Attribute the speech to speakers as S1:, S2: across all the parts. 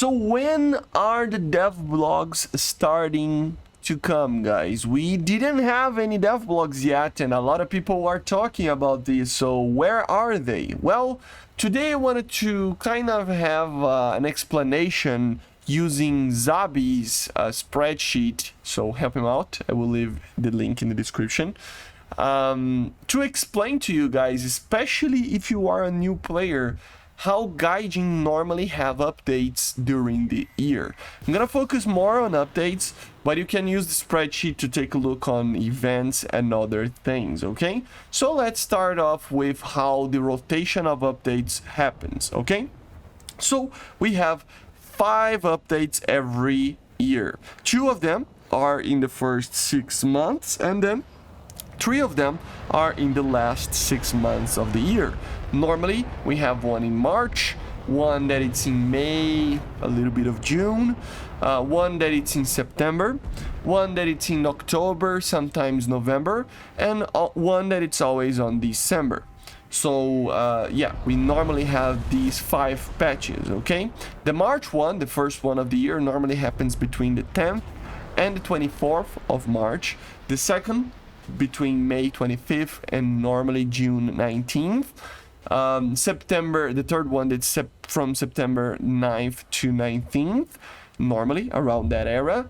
S1: So when are the devblogs starting to come, guys? We didn't have any devblogs yet, and a lot of people are talking about this. So where are they? Well, today I wanted to kind of have an explanation using Zabi's spreadsheet. So help him out. I will leave the link in the description. To explain to you guys, especially if you are a new player, how GAIJIN normally have updates during the year. I'm gonna focus more on updates, but you can use the spreadsheet to take a look on events and other things, okay? So let's start off with how the rotation of updates happens, okay? So we have 5 updates every year. 2 of them are in the first 6 months, and then 3 of them are in the last 6 months of the year. Normally, we have one in March, one that it's in May, a little bit of June, one that it's in September, one that it's in October, sometimes November, and one that it's always on December. So yeah, we normally have these 5 patches, okay? The March one, the first one of the year, normally happens between the 10th and the 24th of March. The second between May 25th and normally June 19th. September, the third one, that's from September 9th to 19th, normally around that area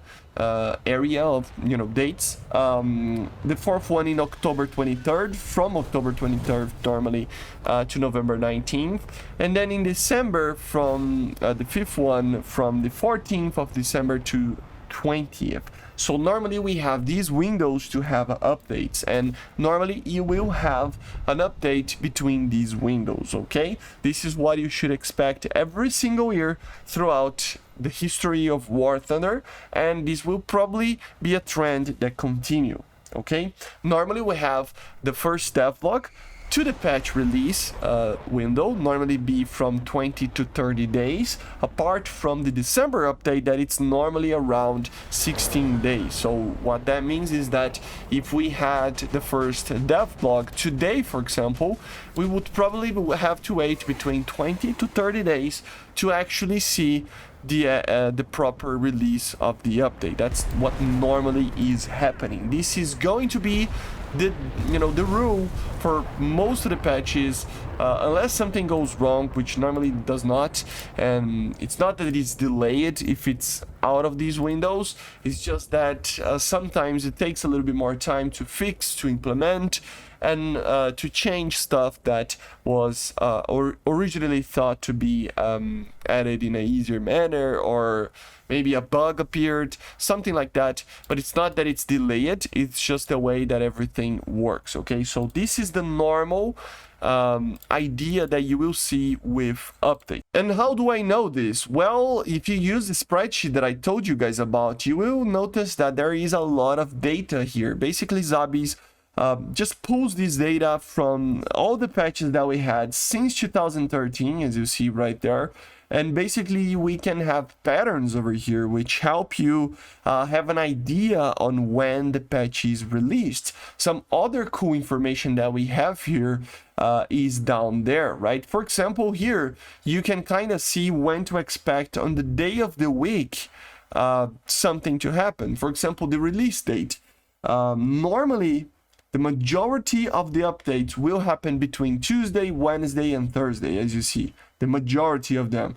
S1: of, you know, dates. The fourth one in October 23rd, from October 23rd normally to November 19th, and then in December from the fifth one from the 14th of December to 20th. So normally we have these windows to have updates, and normally you will have an update between these windows, okay? This is what you should expect every single year throughout the history of War Thunder, and this will probably be a trend that continue, okay? Normally we have the first devlog to the patch release window, normally be from 20 to 30 days, apart from the December update that it's normally around 16 days. So what that means is that if we had the first devlog today, for example, we would probably have to wait between 20 to 30 days to actually see the proper release of the update. That's what normally is happening. This is going to be the rule for most of the patches, unless something goes wrong, which normally does not. And it's not that it's delayed if it's out of these windows, it's just that sometimes it takes a little bit more time to fix, to implement, and to change stuff that was originally thought to be added in a easier manner, or maybe a bug appeared, something like that. But it's not that it's delayed, it's just the way that everything works, okay? So this is the normal idea that you will see with update. And how do I know this? Well, if you use the spreadsheet that I told you guys about, you will notice that there is a lot of data here. Basically, Zabi's just pulls this data from all the patches that we had since 2013, as you see right there. And basically we can have patterns over here which help you have an idea on when the patch is released. Some other cool information that we have here is down there, right? For example, here you can kind of see when to expect on the day of the week something to happen. For example, the release date. Normally the majority of the updates will happen between Tuesday, Wednesday, and Thursday, as you see. The majority of them.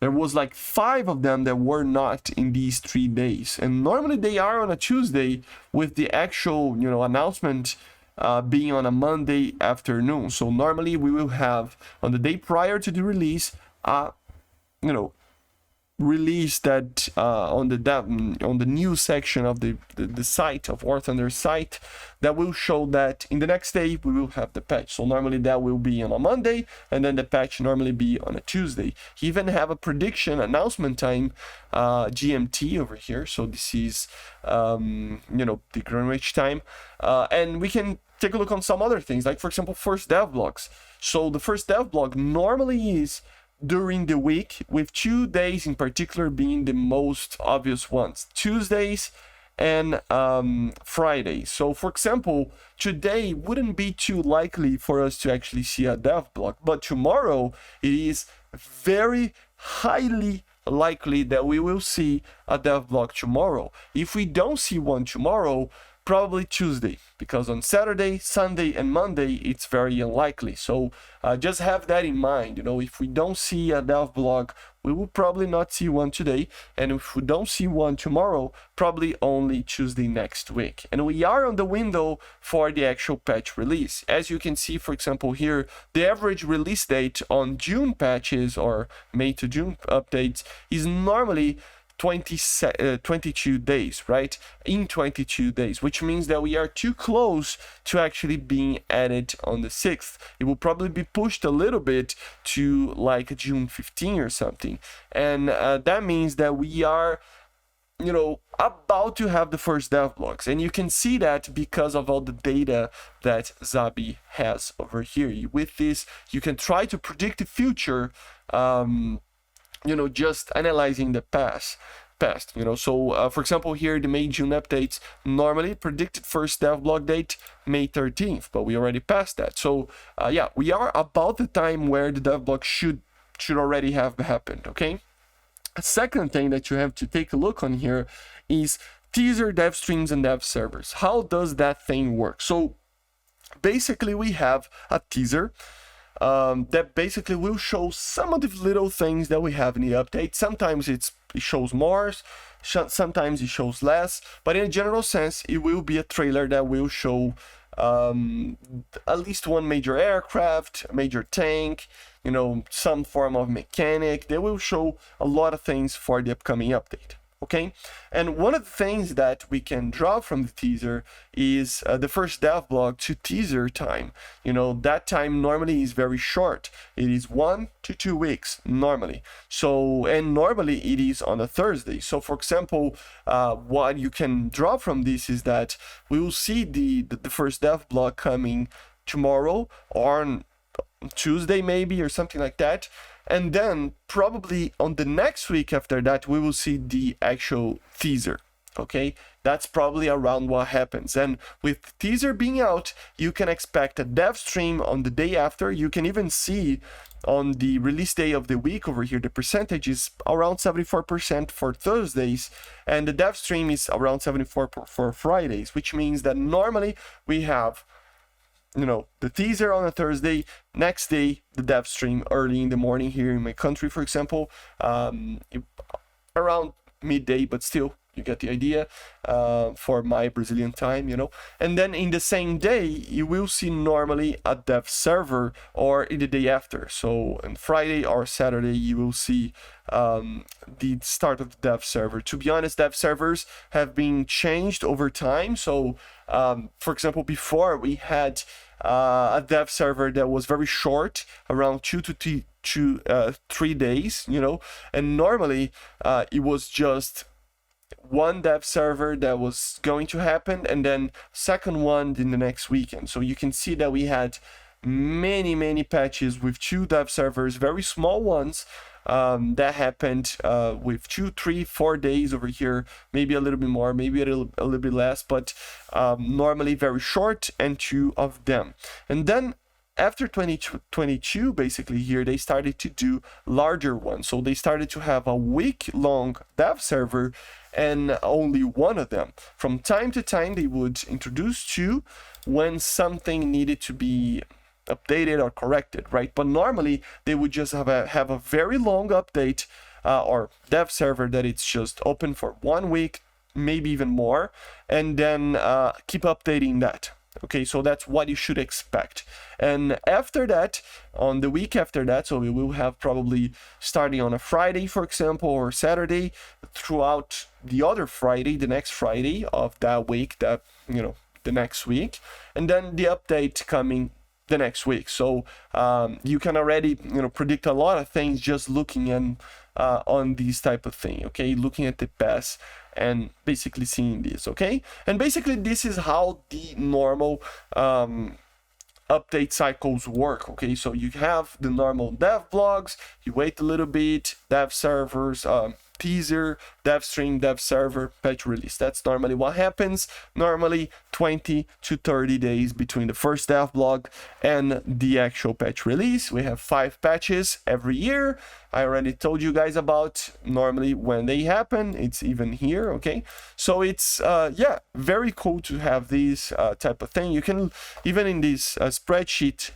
S1: There was like 5 of them that were not in these 3 days. And normally they are on a Tuesday, with the actual, announcement being on a Monday afternoon. So normally we will have, on the day prior to the release, release that on the news section of the site of War Thunder site, that will show that in the next day we will have the patch. So normally that will be on a Monday, and then the patch normally be on a Tuesday. You even have a prediction announcement time, GMT over here. So this is the Greenwich time, and we can take a look on some other things, like for example first devblogs. So the first devblog normally is during the week, with 2 days in particular being the most obvious ones, Tuesdays and Fridays. So for example, today wouldn't be too likely for us to actually see a devblog, but tomorrow it is very highly likely that we will see a devblog tomorrow. If we don't see one tomorrow, probably Tuesday, because on Saturday, Sunday, and Monday, it's very unlikely. So just have that in mind. If we don't see a devblog, we will probably not see one today. And if we don't see one tomorrow, probably only Tuesday next week. And we are on the window for the actual patch release. As you can see, for example, here, the average release date on June patches or May to June updates is normally 22 days, right? In 22 days, which means that we are too close to actually being added on the 6th. It will probably be pushed a little bit to like June 15 or something. And that means that we are, about to have the first devblogs. And you can see that because of all the data that Zabi has over here. With this, you can try to predict the future, just analyzing the past. So for example, here the May-June updates normally predicted first devblog date May 13th, but we already passed that. So yeah, we are about the time where the devblog should already have happened. Okay. A second thing that you have to take a look on here is teaser, dev streams, and dev servers. How does that thing work? So basically, we have a teaser that basically will show some of the little things that we have in the update. Sometimes it shows more, sometimes it shows less, but in a general sense, it will be a trailer that will show at least one major aircraft, a major tank, some form of mechanic. They will show a lot of things for the upcoming update. Okay, and one of the things that we can draw from the teaser is the first devblog to teaser time. That time normally is very short. It is 1 to 2 weeks normally. So, and normally it is on a Thursday. So for example, what you can draw from this is that we will see the first devblog coming tomorrow or on Tuesday maybe, or something like that. And then probably on the next week after that, we will see the actual teaser. Okay, that's probably around what happens. And with teaser being out, you can expect a dev stream on the day after. You can even see on the release day of the week over here, the percentage is around 74% for Thursdays, and the dev stream is around 74% for Fridays, which means that normally we have the teaser on a Thursday, next day, the dev stream early in the morning here in my country, for example, around midday, but still, you get the idea, for my Brazilian time, And then in the same day, you will see normally a dev server or in the day after. So on Friday or Saturday, you will see the start of the dev server. To be honest, dev servers have been changed over time. So, for example, before we had a dev server that was very short, around 2 to 3 days, and normally it was just one dev server that was going to happen, and then second one in the next weekend. So you can see that we had many patches with 2 dev servers, very small ones, that happened with 2, 3, 4 days over here, maybe a little bit more, maybe a little bit less, but normally very short, and 2 of them. And then after 2022, basically here, they started to do larger ones. So they started to have a week-long dev server and only one of them. From time to time, they would introduce 2 when something needed to be updated or corrected, right? But normally they would just have a very long update or dev server that it's just open for 1 week, maybe even more, and then keep updating that. Okay, so that's what you should expect. And after that, on the week after that, so we will have probably starting on a Friday, for example, or Saturday, throughout the other Friday, the next Friday of that week, the next week, and then the update coming the next week. So you can already predict a lot of things just looking on these type of thing. Okay, looking at the past and basically seeing this. Okay, and basically this is how the normal update cycles work. Okay, so you have the normal dev blogs, you wait a little bit, dev servers, teaser, dev stream, dev server, patch release. That's normally what happens. Normally 20 to 30 days between the first devblog and the actual patch release. We have 5 patches every year. I already told you guys about normally when they happen. It's even here, okay? So it's yeah, very cool to have this type of thing. You can even in this spreadsheet,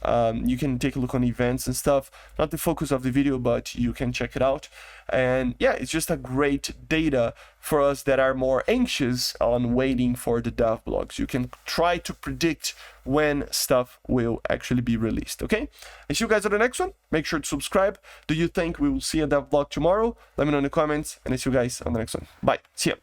S1: you can take a look on events and stuff. Not the focus of the video, but you can check it out. And yeah, it's just a great data for us that are more anxious on waiting for the devblogs. You can try to predict when stuff will actually be released, okay? I see you guys on the next one. Make sure to subscribe. Do you think we will see a devblog tomorrow? Let me know in the comments, and I see you guys on the next one. Bye. See ya.